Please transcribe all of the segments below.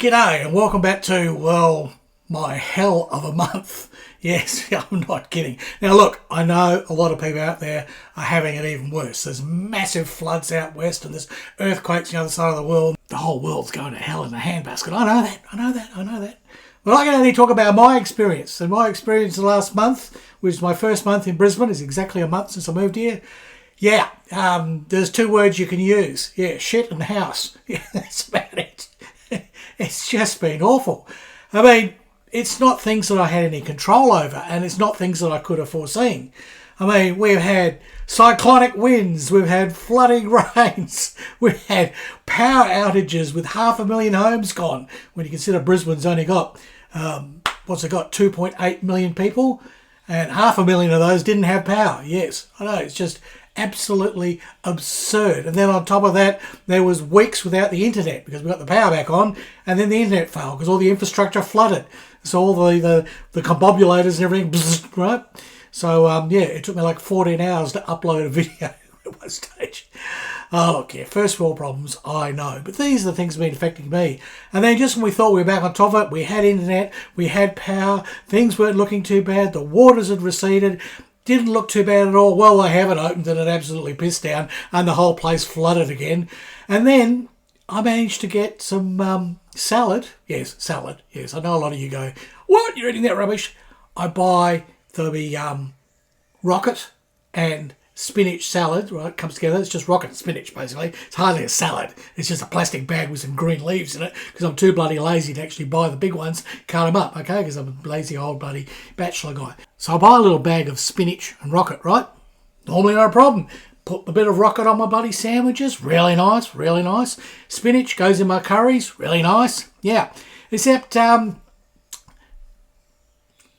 G'day and welcome back to, well, my hell of a month. Yes, I'm not kidding. Now look, I know a lot of people out there are having it even worse. There's massive floods out west and there's earthquakes on the other side of the world. The whole world's going to hell in a handbasket. I know that. But I can only talk about my experience. And my experience the last month, which is my first month in Brisbane, is exactly a month since I moved here. Yeah, there's two words you can use. Yeah, shit and house. Yeah, that's about it. It's just been awful. I mean, it's not things that I had any control over, and it's not things that I could have foreseen. I mean, we've had cyclonic winds, we've had flooding rains, we've had power outages with 500,000 homes gone. When you consider Brisbane's only got, 2.8 million people, and 500,000 of those didn't have power. Yes, I know, it's just absolutely absurd. And then on top of that, there was weeks without the internet because we got the power back on, and then the internet failed because all the infrastructure flooded. So all the combobulators and everything, right? So it took me like 14 hours to upload a video at one stage. Oh, look, yeah, first world problems, I know. But these are the things that have been affecting me. And then just when we thought we were back on top of it, we had internet, we had power, things weren't looking too bad, the waters had receded, didn't look too bad at all. Well, they haven't opened and it absolutely pissed down and the whole place flooded again. And then I managed to get some salad. Yes, salad. Yes, I know a lot of you go, what? You're eating that rubbish? I buy the rocket and spinach salad, right? It comes together. It's just rocket and spinach, basically. It's hardly a salad. It's just a plastic bag with some green leaves in it because I'm too bloody lazy to actually buy the big ones, cut them up, okay? Because I'm a lazy old bloody bachelor guy. So I buy a little bag of spinach and rocket, right? Normally not a problem. Put a bit of rocket on my bloody sandwiches. Really nice, really nice. Spinach goes in my curries. Really nice. Yeah. Except, this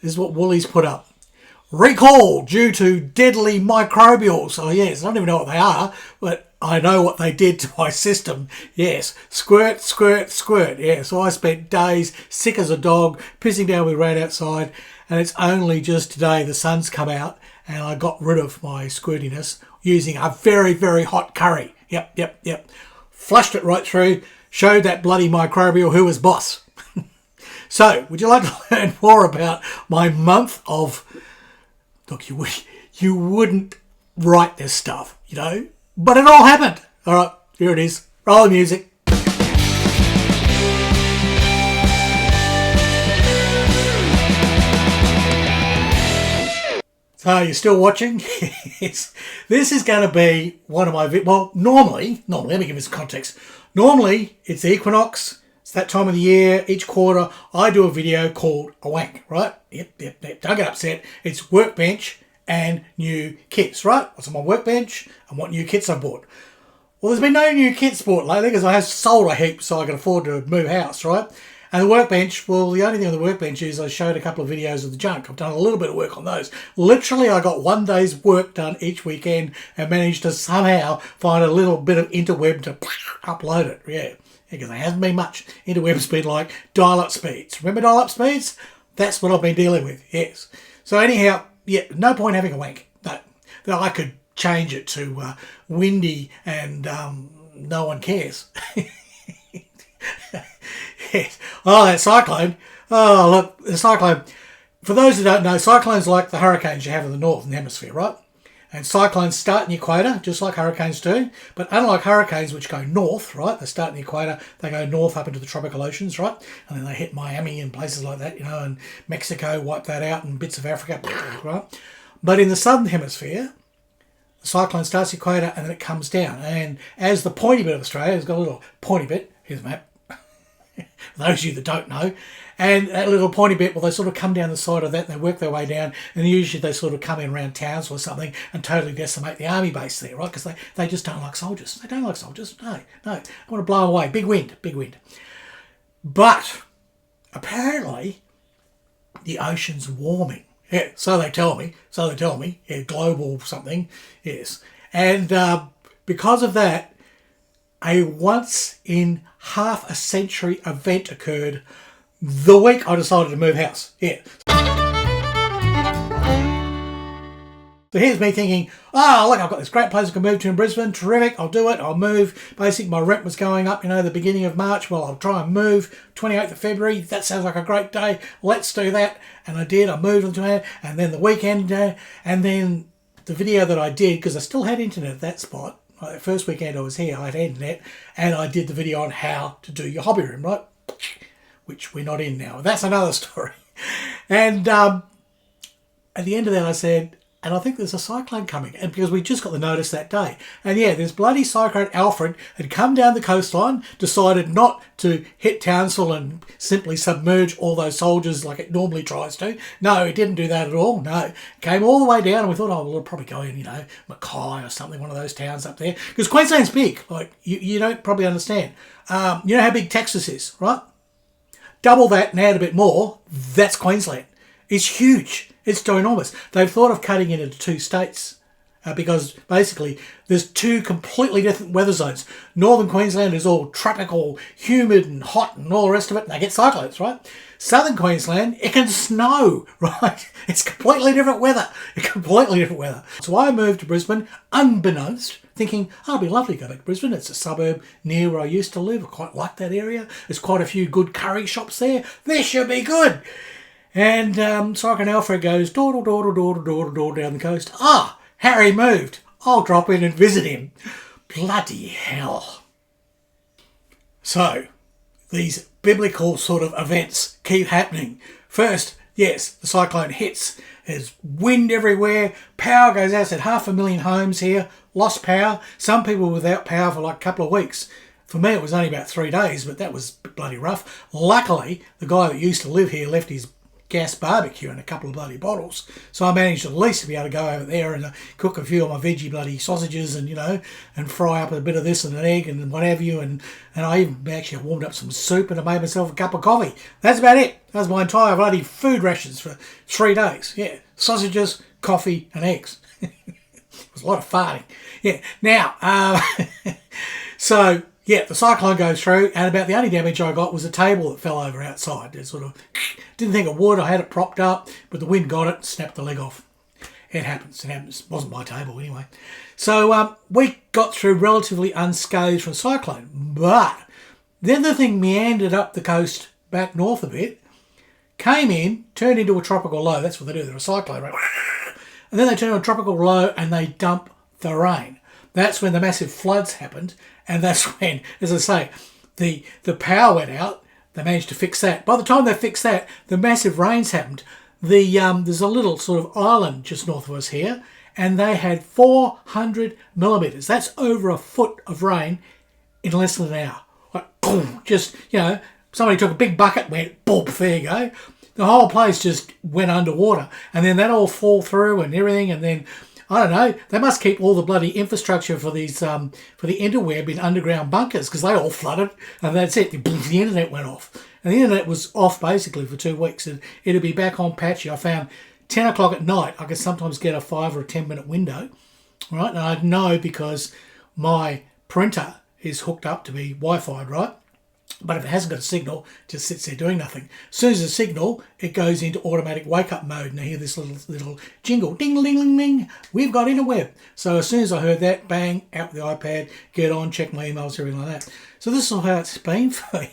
is what Woolies put up. Recall due to deadly microbials. Oh yes, I don't even know what they are, but I know what they did to my system. Yes, squirt, squirt, squirt. Yeah, so I spent days sick as a dog, pissing down with rain outside, and it's only just today the sun's come out and I got rid of my squirtiness using a very, very hot curry. Yep. Flushed it right through, showed that bloody microbial who was boss. So, would you like to learn more about my month of... Look, you wouldn't write this stuff, you know, but it all happened. All right, here it is. Roll the music. So you're still watching? Yes. This is going to be one of my... normally, let me give this context. Normally, it's the equinox. It's that time of the year, each quarter, I do a video called A Wank, right? Yep. Don't get upset. It's workbench and new kits, right? What's on my workbench and what new kits I bought. Well, there's been no new kits bought lately because I have sold a heap so I can afford to move house, right? And the workbench, well, the only thing on the workbench is I showed a couple of videos of the junk. I've done a little bit of work on those. Literally, I got one day's work done each weekend and managed to somehow find a little bit of interweb to upload it, yeah. Because there hasn't been much. Interweb's been like dial-up speeds. Remember dial-up speeds? That's what I've been dealing with, yes. So anyhow, yeah, no point having a wank. No, I could change it to windy and no one cares. Yes. Oh, that cyclone. Oh, look, the cyclone. For those who don't know, cyclones are like the hurricanes you have in the northern hemisphere, right? And cyclones start in the equator, just like hurricanes do. But unlike hurricanes, which go north, right? They start in the equator, they go north up into the tropical oceans, right? And then they hit Miami and places like that, you know, and Mexico, wipe that out, and bits of Africa, right? But in the southern hemisphere, the cyclone starts the equator and then it comes down. And as the pointy bit of Australia, it's got a little pointy bit. Here's the map. For those of you that don't know. And that little pointy bit, well, they sort of come down the side of that and they work their way down, and usually they sort of come in around towns or something and totally decimate the army base there, right? Because they just don't like soldiers. They don't like soldiers. No. I want to blow them away. Big wind. But apparently the ocean's warming. Yeah, so they tell me. Yeah, global something. Yes. And because of that, a once in half a century event occurred the week I decided to move house. Yeah. So here's me thinking, oh, look, I've got this great place I can move to in Brisbane. Terrific, I'll do it. I'll move. Basically, my rent was going up, the beginning of March. Well, I'll try and move 28th of February. That sounds like a great day. Let's do that. And I did. I moved into it. And then the weekend, and then the video that I did, because I still had internet at that spot. Like the first weekend I was here, I had internet. And I did the video on how to do your hobby room, right? Which we're not in now. That's another story. And at the end of that, I said, and I think there's a cyclone coming, and because we just got the notice that day. And yeah, this bloody cyclone Alfred had come down the coastline, decided not to hit Townsville and simply submerge all those soldiers like it normally tries to. No, it didn't do that at all. No, it came all the way down, and we thought, oh, well, it'll probably go in, Mackay or something, one of those towns up there. Because Queensland's big, like you don't probably understand. You know how big Texas is, right? Double that and add a bit more, that's Queensland. It's huge. It's ginormous. They've thought of cutting it into 2 states because basically there's 2 completely different weather zones. Northern Queensland is all tropical, humid and hot and all the rest of it, and they get cyclones, right? Southern Queensland, it can snow, right? It's completely different weather. Completely different weather. So I moved to Brisbane unbeknownst, thinking, oh, it'd be lovely to go back to Brisbane. It's a suburb near where I used to live. I quite like that area. There's quite a few good curry shops there. This should be good. And Cyclone Alfred goes door down the coast. Ah, Harry moved. I'll drop in and visit him. Bloody hell. So, these biblical sort of events keep happening. First, yes, the cyclone hits. There's wind everywhere. Power goes out. Said 500,000 homes here lost power. Some people without power for like a couple of weeks. For me, it was only about 3 days, but that was bloody rough. Luckily, the guy that used to live here left his gas barbecue and a couple of bloody bottles, so I managed at least to be able to go over there and cook a few of my veggie bloody sausages and and fry up a bit of this and an egg and what have you, and I even actually warmed up some soup and I made myself a cup of coffee. That's about it. That was my entire bloody food rations for 3 days. Yeah, sausages, coffee and eggs. It was a lot of farting. Yeah, now so yeah, the cyclone goes through, and about the only damage I got was a table that fell over outside. It sort of didn't think it would. I had it propped up, but the wind got it and snapped the leg off. It happens. It happens. It wasn't my table anyway. So we got through relatively unscathed from the cyclone. But then the thing meandered up the coast back north a bit, came in, turned into a tropical low. That's what they do. They're a cyclone, right? And then they turn into a tropical low and they dump the rain. That's when the massive floods happened, and that's when, as I say, the power went out. They managed to fix that. By the time they fixed that, the massive rains happened. There's a little sort of island just north of us here, and they had 400 millimetres. That's over a foot of rain in less than an hour. Like, boom, just, somebody took a big bucket, went, boom, there you go. The whole place just went underwater, and then that all fall through and everything, and then I don't know, they must keep all the bloody infrastructure for these for the interweb in underground bunkers because they all flooded, and that's it. The internet went off, and the internet was off basically for 2 weeks, and it'll be back on patchy. I found 10 o'clock at night I could sometimes get a 5 or a 10 minute window, right? And I know because my printer is hooked up to be Wi-Fi, right? But if it hasn't got a signal, it just sits there doing nothing. As soon as a signal, it goes into automatic wake-up mode, and I hear this little jingle, ding, ding, ding, ding, we've got interweb. So as soon as I heard that, bang, out with the iPad, get on, check my emails, everything like that. So this is how it's been for me.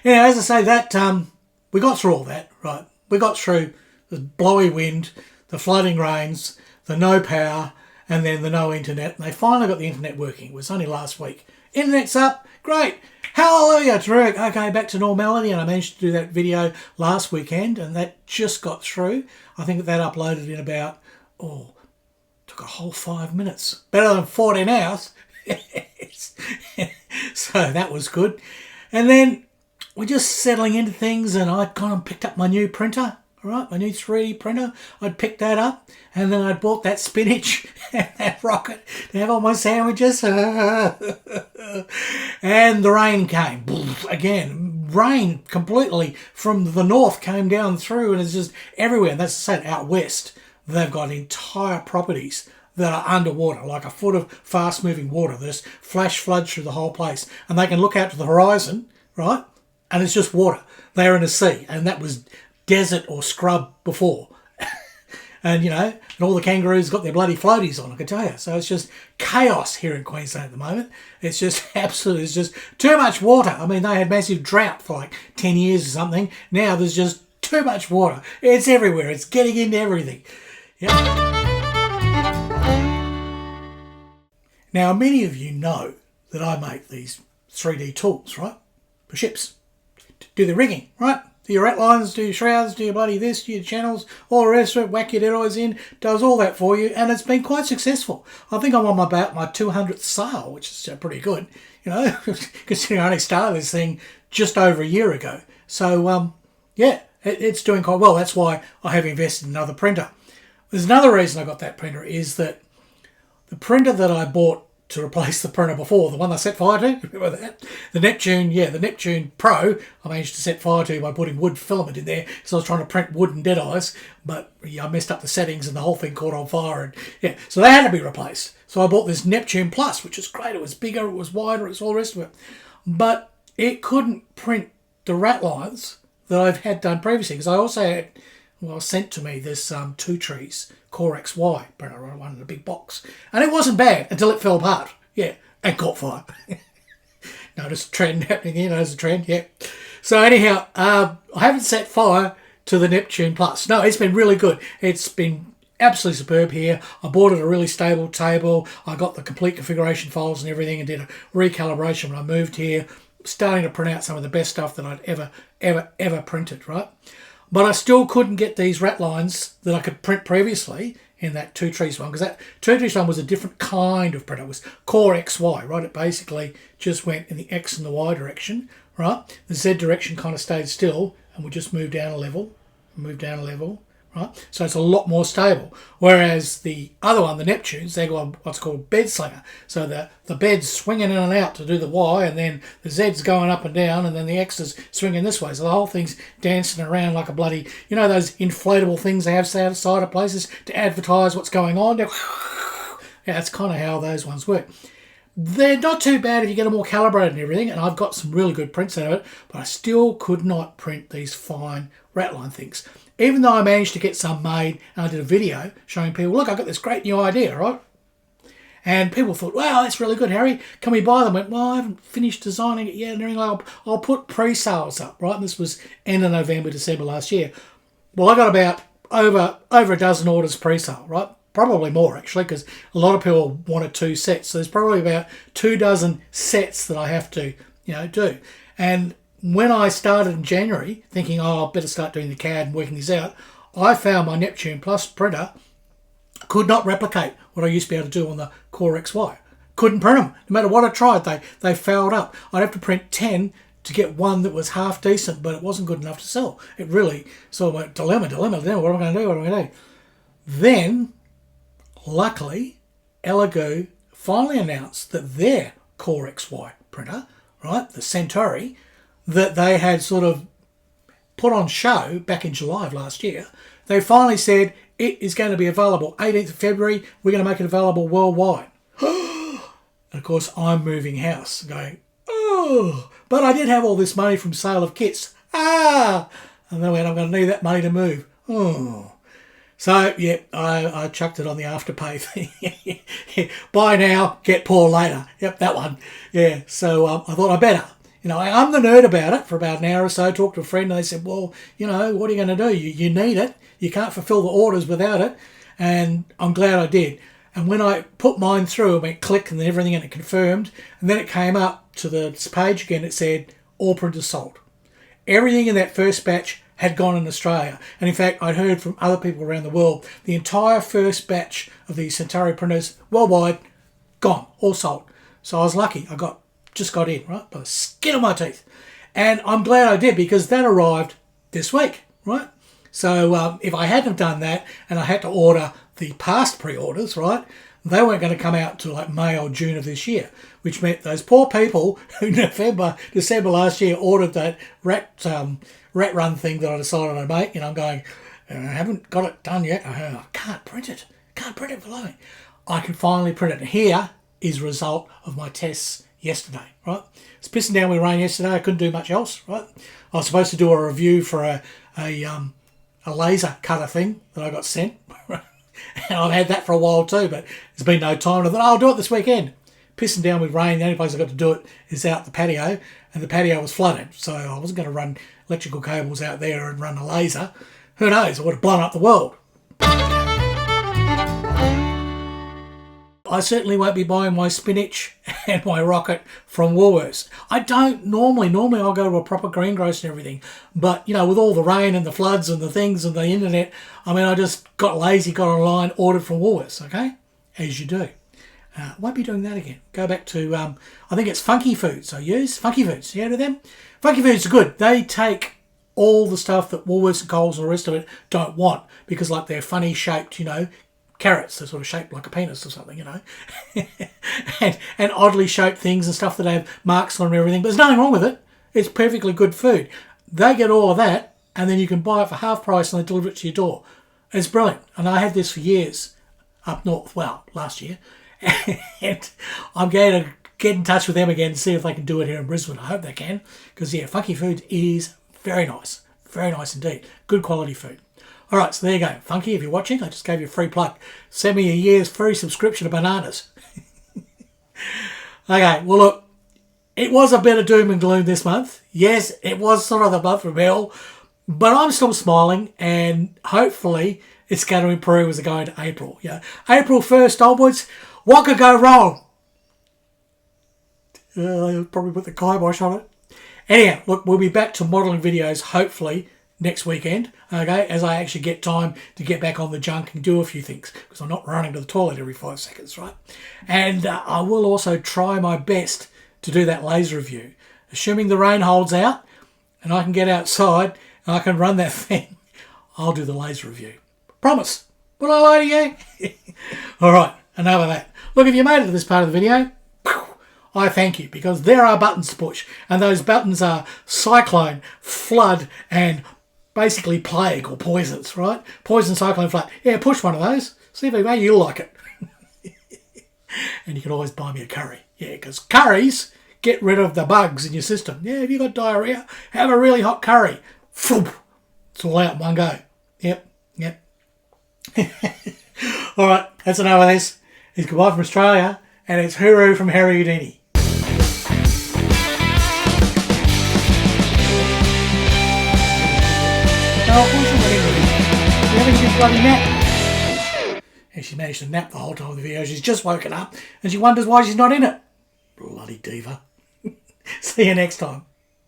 As I say, that we got through all that, right? We got through the blowy wind, the flooding rains, the no power, and then the no internet. And they finally got the internet working. It was only last week. Internet's up, great. Hallelujah, terrific. Okay, back to normality, and I managed to do that video last weekend, and that just got through. I think that uploaded in about, took a whole 5 minutes. Better than 14 hours. So that was good. And then we're just settling into things, and I'd gone and picked up my new printer. All right, my new 3D printer. I'd picked that up, and then I bought that spinach and that rocket to have on my sandwiches. And the rain came. Again, rain completely from the north came down through, and it's just everywhere. And that's the same out west. They've got entire properties that are underwater, like a foot of fast-moving water. There's flash floods through the whole place, and they can look out to the horizon, right? And it's just water. They're in a sea, and that was desert or scrub before. and and all the kangaroos got their bloody floaties on, I can tell you. So it's just chaos here in Queensland at the moment. It's just absolutely, it's just too much water. I mean, they had massive drought for like 10 years or something. Now there's just too much water. It's everywhere. It's getting into everything. Yep. Now, many of you know that I make these 3D tools, right, for ships. Do the rigging, right? Do your ratlines, do your shrouds, do your bloody this, do your channels, all the rest of it, whack your dead eyes in, does all that for you, and it's been quite successful. I think I'm on about my 200th sale, which is pretty good, considering I only started this thing just over a year ago. So, yeah, it's doing quite well. That's why I have invested in another printer. There's another reason I got that printer is that the printer that I bought to replace the printer before, the one I set fire to, remember that? The Neptune Pro, I managed to set fire to by putting wood filament in there because I was trying to print wood and dead eyes, but I messed up the settings and the whole thing caught on fire. And so they had to be replaced. So I bought this Neptune Plus, which is great. It was bigger, it was wider, it was all the rest of it. But it couldn't print the rat lines that I've had done previously because I also had, sent to me this Two Trees Core XY printer, one in a big box. And it wasn't bad until it fell apart. Yeah, and caught fire. Notice a trend happening here. Notice a trend, yeah. So anyhow, I haven't set fire to the Neptune Plus. No, it's been really good. It's been absolutely superb here. I bought it a really stable table. I got the complete configuration files and everything and did a recalibration when I moved here. Starting to print out some of the best stuff that I'd ever printed, right? But I still couldn't get these rat lines that I could print previously in that Two Trees one, because that Two Trees one was a different kind of printer. It was Core XY, right? It basically just went in the X and the Y direction, right? The Z direction kind of stayed still and would just move down a level, right? So it's a lot more stable. Whereas the other one, the Neptunes, they got what's called bed slinger. So the bed's swinging in and out to do the Y, and then the Z's going up and down, and then the X is swinging this way. So the whole thing's dancing around like a bloody, those inflatable things they have outside of places to advertise what's going on. Yeah, that's kind of how those ones work. They're not too bad if you get them all calibrated and everything, and I've got some really good prints out of it, but I still could not print these fine ratline things. Even though I managed to get some made, and I did a video showing people, look, I've got this great new idea, right? And people thought, wow, that's really good, Harry. Can we buy them? I went, well, I haven't finished designing it yet. And everything. I'll put pre-sales up, right? And this was end of November, December last year. Well, I got about over a dozen orders pre-sale, right? Probably more, actually, because a lot of people wanted 2 sets. So there's probably about 24 sets that I have to, do. And when I started in January, thinking, I better start doing the CAD and working this out, I found my Neptune Plus printer could not replicate what I used to be able to do on the Core XY. Couldn't print them. No matter what I tried, they fouled up. I'd have to print 10 to get one that was half decent, but it wasn't good enough to sell. It really sort of went dilemma. What am I going to do? Then, luckily, Elegoo finally announced that their Core XY printer, right, the Centauri, that they had sort of put on show back in July of last year, they finally said it is going to be available 18th of February. We're going to make it available worldwide. And of course, I'm moving house going, oh, but I did have all this money from sale of kits. And then I'm going to need that money to move. Oh. So, yeah, I chucked it on the Afterpay thing. Buy now, get poor later. Yep, that one. Yeah, so I thought I better. I'm the nerd about it for about an hour or so. Talked to a friend and they said, well, what are you going to do? You need it. You can't fulfill the orders without it. And I'm glad I did. And when I put mine through, it went click and then everything and it confirmed. And then it came up to the page again. It said, all printers sold. Everything in that first batch had gone in Australia. And in fact, I'd heard from other people around the world, the entire first batch of these Centauri printers worldwide, gone, all sold. So I was lucky. I just got in, right, by the skin of my teeth. And I'm glad I did because that arrived this week, right? So if I hadn't have done that and I had to order the past pre-orders, right, they weren't going to come out until like May or June of this year, which meant those poor people who November, December last year ordered that rat run thing that I decided I'd make, I'm going, I haven't got it done yet. I can't print it. Can't print it below. I can finally print it. And here is a result of my tests yesterday, right? It's pissing down with rain yesterday. I couldn't do much else, right? I was supposed to do a review for a a laser cutter thing that I got sent. And I've had that for a while too, but there's been no time. I thought, I'll do it this weekend. Pissing down with rain. The only place I got to do it is out the patio, and the patio was flooded. So I wasn't going to run electrical cables out there and run a laser. Who knows? I would have blown up the world. I certainly won't be buying my spinach and my rocket from Woolworths. I don't normally. Normally I'll go to a proper greengrocer and everything. But, you know, with all the rain and the floods and the things and the internet, I mean, I just got lazy, got online, ordered from Woolworths, okay? As you do. Won't be doing that again. Go back to, I think it's Funky Foods I use. Funky Foods, you heard of them? Funky Foods are good. They take all the stuff that Woolworths and Coles and the rest of it don't want, because like they're funny shaped, you know, carrots. They're sort of shaped like a penis or something, you know. and oddly shaped things and stuff that have marks on and everything. But there's nothing wrong with it. It's perfectly good food. They get all of that, and then you can buy it for half price and they deliver it to your door. It's brilliant. And I had this for years up north, well, last year. And I'm going to get in touch with them again and see if they can do it here in Brisbane. I hope they can, because yeah, Funky Foods is very nice indeed. Good quality food. All right, so there you go. Funky, if you're watching, I just gave you a free plug. Send me a year's free subscription to bananas. Okay, well look, it was a bit of doom and gloom this month. Yes, it was sort of the month of hell, but I'm still smiling, and hopefully it's going to improve as we go into April. Yeah, April 1st onwards. What could go wrong? Probably put the kibosh on it. Anyhow, look, we'll be back to modelling videos hopefully next weekend, okay, as I actually get time to get back on the junk and do a few things, because I'm not running to the toilet every 5 seconds, right? And I will also try my best to do that laser review. Assuming the rain holds out and I can get outside and I can run that thing, I'll do the laser review. Promise. Will I lie to you? All right, enough of that. Look, if you made it to this part of the video, I thank you, because there are buttons to push, and those buttons are cyclone, flood, and basically plague or poisons, right? Poison, cyclone, flood. Yeah, push one of those. See if maybe you like it. And you can always buy me a curry. Yeah, because curries get rid of the bugs in your system. Yeah, if you've got diarrhea, have a really hot curry. It's all out in one go. Yep. All right, that's enough of this. It's goodbye from Australia, and it's hooroo from Harry Houdini. You having a good bloody nap? And she managed to nap the whole time of the video. She's just woken up and she wonders why she's not in it. Bloody diva. See you next time.